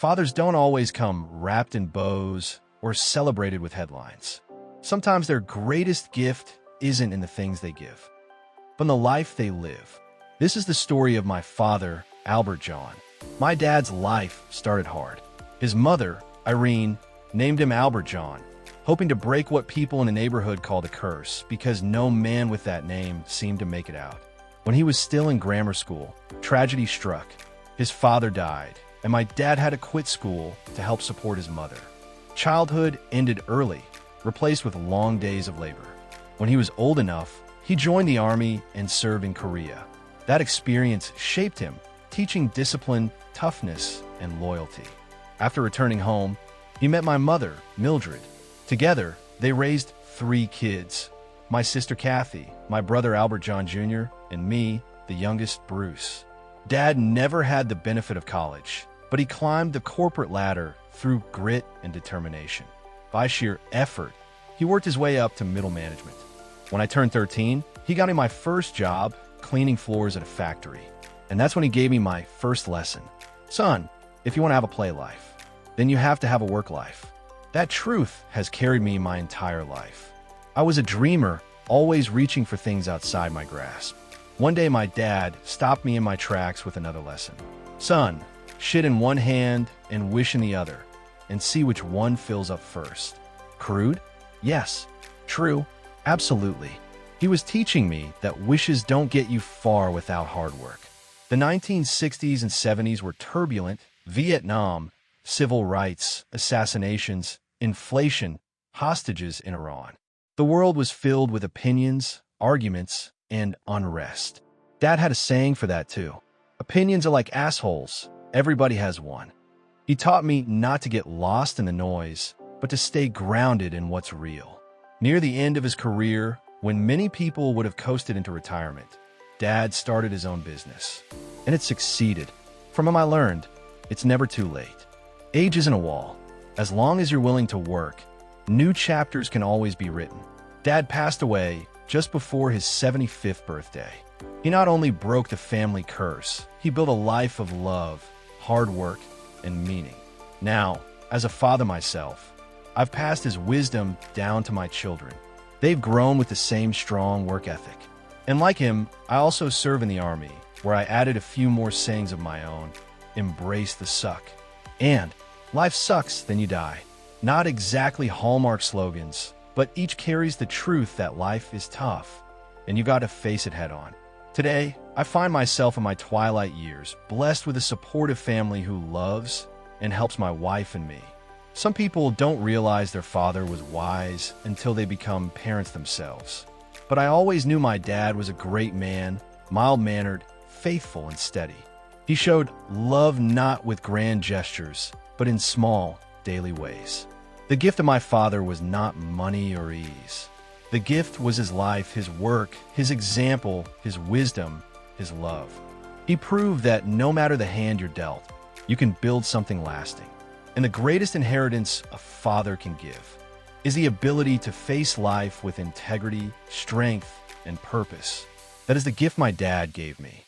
Fathers don't always come wrapped in bows or celebrated with headlines. Sometimes their greatest gift isn't in the things they give, but in the life they live. This is the story of my father, Albert John. My dad's life started hard. His mother, Irene, named him Albert John, hoping to break what people in the neighborhood called a curse because no man with that name seemed to make it out. When he was still in grammar school, tragedy struck. His father died, and my dad had to quit school to help support his mother. Childhood ended early, replaced with long days of labor. When he was old enough, he joined the army and served in Korea. That experience shaped him, teaching discipline, toughness, and loyalty. After returning home, he met my mother, Mildred. Together, they raised 3 kids: my sister Kathy, my brother Albert John Jr., and me, the youngest, Bruce. Dad never had the benefit of college, but he climbed the corporate ladder through grit and determination. By sheer effort, he worked his way up to middle management. When I turned 13, he got me my first job, cleaning floors at a factory. And that's when he gave me my first lesson. Son, if you want to have a play life, then you have to have a work life. That truth has carried me my entire life. I was a dreamer, always reaching for things outside my grasp. One day my dad stopped me in my tracks with another lesson. Son, shit in one hand and wish in the other, and see which one fills up first. Crude? Yes. True? Absolutely. He was teaching me that wishes don't get you far without hard work. The 1960s and 70s were turbulent. Vietnam, civil rights, assassinations, inflation, hostages in Iran. The world was filled with opinions, arguments, and unrest. Dad had a saying for that too. Opinions are like assholes. Everybody has one. He taught me not to get lost in the noise, but to stay grounded in what's real. Near the end of his career, when many people would have coasted into retirement, Dad started his own business. And it succeeded. From him I learned, it's never too late. Age isn't a wall. As long as you're willing to work, new chapters can always be written. Dad passed away just before his 75th birthday. He not only broke the family curse, he built a life of love, hard work, and meaning. Now, as a father myself, I've passed his wisdom down to my children. They've grown with the same strong work ethic. And like him, I also serve in the Army, where I added a few more sayings of my own. Embrace the suck. And life sucks, then you die. Not exactly Hallmark slogans, but each carries the truth that life is tough, and you gotta face it head on. Today, I find myself in my twilight years, blessed with a supportive family who loves and helps my wife and me. Some people don't realize their father was wise until they become parents themselves. But I always knew my dad was a great man, mild-mannered, faithful, and steady. He showed love not with grand gestures, but in small, daily ways. The gift of my father was not money or ease. The gift was his life, his work, his example, his wisdom, his love. He proved that no matter the hand you're dealt, you can build something lasting. And the greatest inheritance a father can give is the ability to face life with integrity, strength, and purpose. That is the gift my dad gave me.